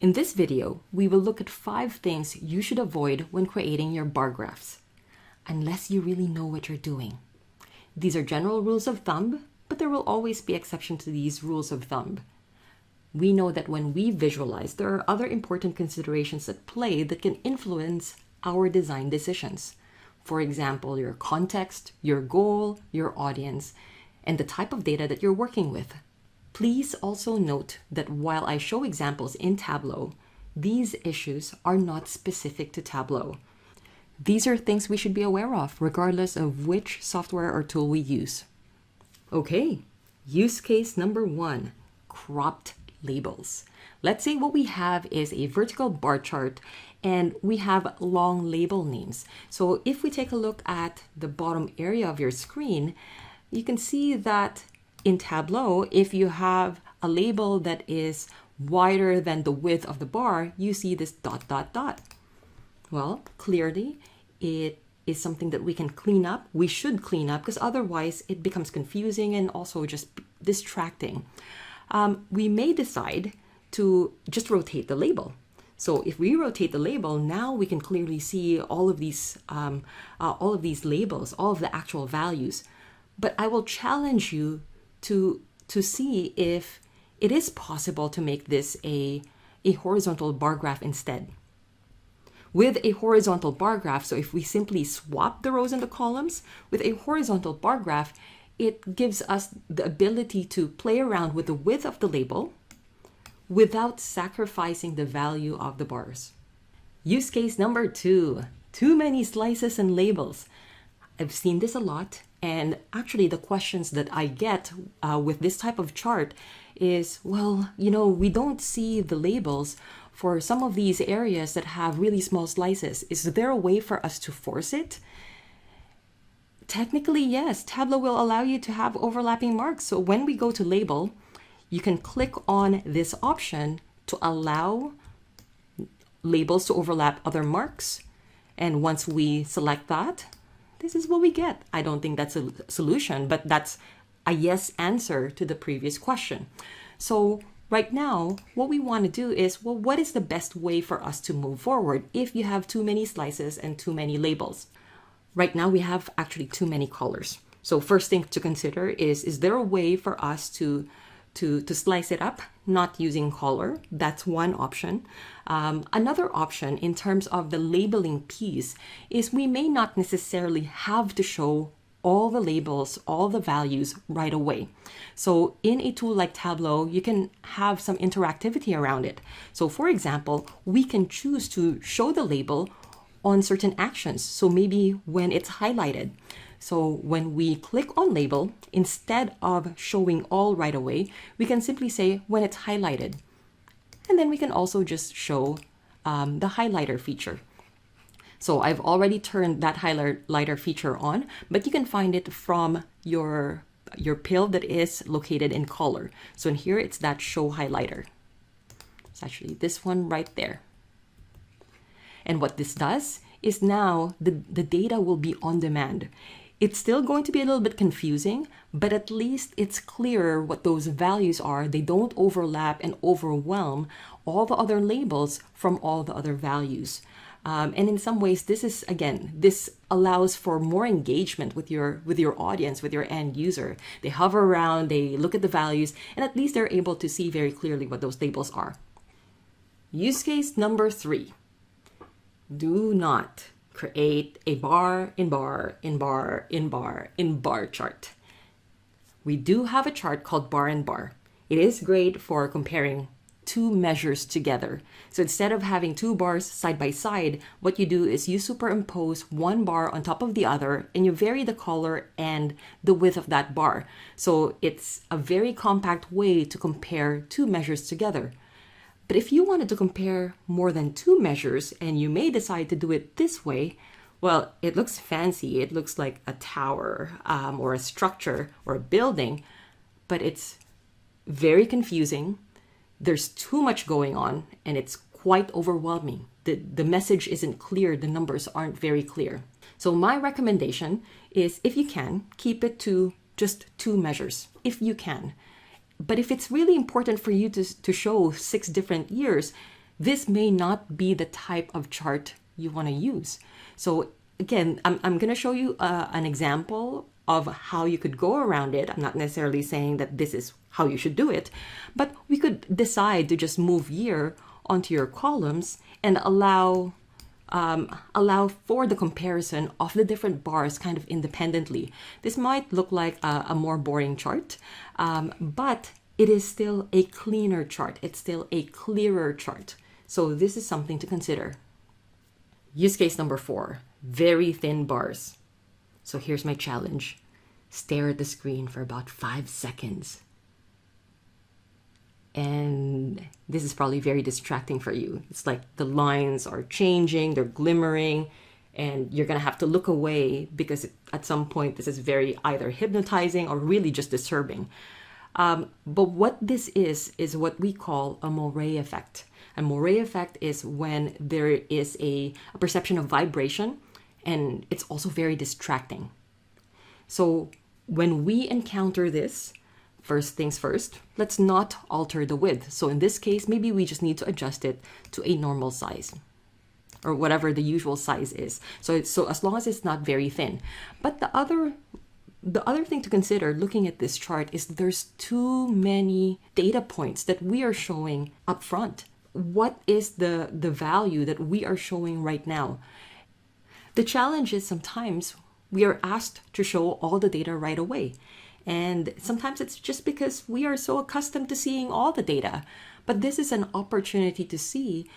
In this video, we will look at 5 things you should avoid when creating your bar graphs, unless you really know what you're doing. These are general rules of thumb, but there will always be exceptions to these rules of thumb. We know that when we visualize, there are other important considerations at play that can influence our design decisions. For example, your context, your goal, your audience, and the type of data that you're working with. Please also note that while I show examples in Tableau, these issues are not specific to Tableau. These are things we should be aware of, regardless of which software or tool we use. Okay, use case number 1, cropped labels. Let's say what we have is a vertical bar chart and we have long label names. So if we take a look at the bottom area of your screen, you can see that in Tableau, if you have a label that is wider than the width of the bar, you see this ... Well, clearly it is something that we can clean up. We should clean up because otherwise it becomes confusing and also just distracting. We may decide to just rotate the label. So if we rotate the label, now we can clearly see all of these labels, all of the actual values. But I will challenge you to see if it is possible to make this a horizontal bar graph instead. With a horizontal bar graph, so if we simply swap the rows and the columns, with a horizontal bar graph, it gives us the ability to play around with the width of the label without sacrificing the value of the bars. Use case number 2, too many slices and labels. I've seen this a lot, and actually the questions that I get with this type of chart is, well, we don't see the labels for some of these areas that have really small slices. Is there a way for us to force it? Technically, yes. Tableau will allow you to have overlapping marks. So when we go to label, you can click on this option to allow labels to overlap other marks. And once we select that, this is what we get. I don't think that's a solution, but that's a yes answer to the previous question. So right now, what we want to do is, well, what is the best way for us to move forward if you have too many slices and too many labels? Right now, we have actually too many colors. So first thing to consider is there a way for us to slice it up, not using color? That's one option. Another option in terms of the labeling piece is we may not necessarily have to show all the labels, all the values right away. So in a tool like Tableau, you can have some interactivity around it. So for example, we can choose to show the label on certain actions. So maybe when it's highlighted. So when we click on label, instead of showing all right away, we can simply say when it's highlighted. And then we can also just show the highlighter feature. So I've already turned that highlighter feature on, but you can find it from your pill that is located in color. So in here, it's that show highlighter. It's actually this one right there. And what this does is now the data will be on demand. It's still going to be a little bit confusing, but at least it's clear what those values are. They don't overlap and overwhelm all the other labels from all the other values. And in some ways, this allows for more engagement with your audience, with your end user. They hover around, they look at the values, and at least they're able to see very clearly what those labels are. Use case number 3. Do not create a bar in bar in bar in bar in bar chart. We do have a chart called bar in bar. It is great for comparing 2 measures together. So instead of having 2 bars side by side, what you do is you superimpose one bar on top of the other and you vary the color and the width of that bar. So it's a very compact way to compare 2 measures together. But if you wanted to compare more than 2 measures, and you may decide to do it this way, well, it looks fancy. It looks like a tower or a structure or a building, but it's very confusing. There's too much going on, and it's quite overwhelming. The message isn't clear. The numbers aren't very clear. So my recommendation is, if you can, keep it to just 2 measures, if you can. But if it's really important for you to show 6 different years, this may not be the type of chart you want to use. So again, I'm going to show you an example of how you could go around it. I'm not necessarily saying that this is how you should do it, but we could decide to just move year onto your columns and allow for the comparison of the different bars kind of independently. This might look like a more boring chart, but it is still a cleaner chart. It's still a clearer chart. So this is something to consider. Use case number 4, very thin bars. So here's my challenge. Stare at the screen for about 5 seconds. And this is probably very distracting for you. It's like the lines are changing, they're glimmering, and you're gonna have to look away because at some point this is very either hypnotizing or really just disturbing. But what this is what we call a Moiré effect. A Moiré effect is when there is a perception of vibration, and it's also very distracting. So when we encounter this, first things first, let's not alter the width. So in this case, maybe we just need to adjust it to a normal size or whatever the usual size is. So as long as it's not very thin. But the other thing to consider looking at this chart is there's too many data points that we are showing up front. What is the value that we are showing right now? The challenge is sometimes we are asked to show all the data right away. And sometimes it's just because we are so accustomed to seeing all the data. But this is an opportunity to see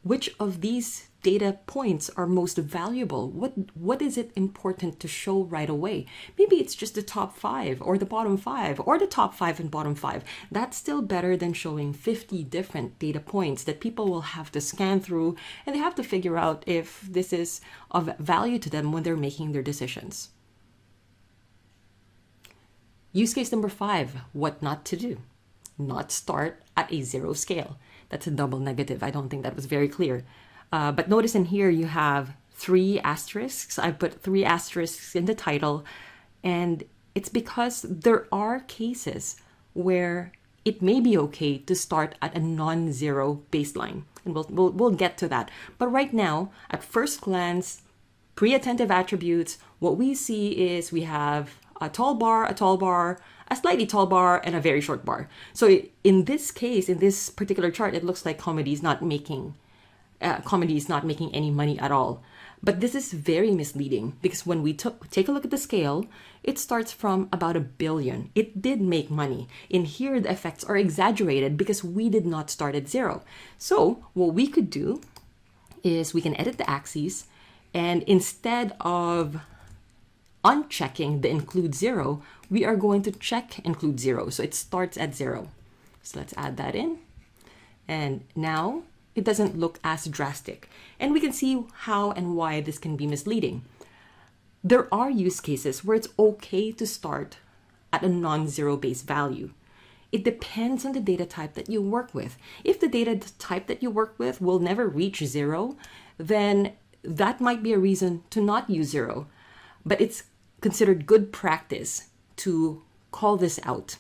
which of these data points are most valuable. What is it important to show right away? Maybe it's just the top 5 or the bottom 5 or the top 5 and bottom 5. That's still better than showing 50 different data points that people will have to scan through, and they have to figure out if this is of value to them when they're making their decisions. Use case number 5, what not to do. Not start at a 0 scale. That's a double negative. I don't think that was very clear. But notice in here you have 3 asterisks. I put 3 asterisks in the title, and it's because there are cases where it may be okay to start at a non-zero baseline, and we'll get to that. But right now, at first glance, pre-attentive attributes, what we see is we have a tall bar, a slightly tall bar, and a very short bar. So in this case, in this particular chart, it looks like comedy is not making any money at all. But this is very misleading because when we take a look at the scale, it starts from about 1 billion. It did make money. In here, the effects are exaggerated because we did not start at 0. So what we could do is we can edit the axes, and instead of unchecking the include 0, we are going to check include 0. So it starts at 0. So let's add that in. And now it doesn't look as drastic. And we can see how and why this can be misleading. There are use cases where it's okay to start at a non-zero base value. It depends on the data type that you work with. If the data type that you work with will never reach 0, then that might be a reason to not use 0. But it's considered good practice to call this out.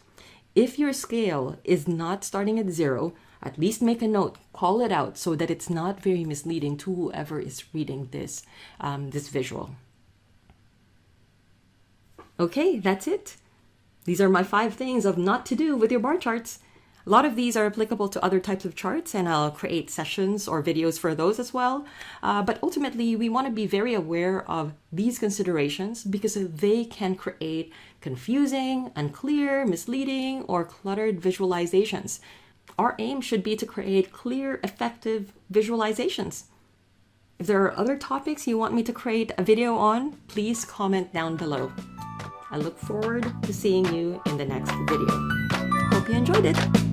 If your scale is not starting at 0, at least make a note, call it out so that it's not very misleading to whoever is reading this visual. Okay, that's it. These are my 5 things of not to do with your bar charts. A lot of these are applicable to other types of charts, and I'll create sessions or videos for those as well. But ultimately, we want to be very aware of these considerations because they can create confusing, unclear, misleading, or cluttered visualizations. Our aim should be to create clear, effective visualizations. If there are other topics you want me to create a video on, please comment down below. I look forward to seeing you in the next video. Hope you enjoyed it.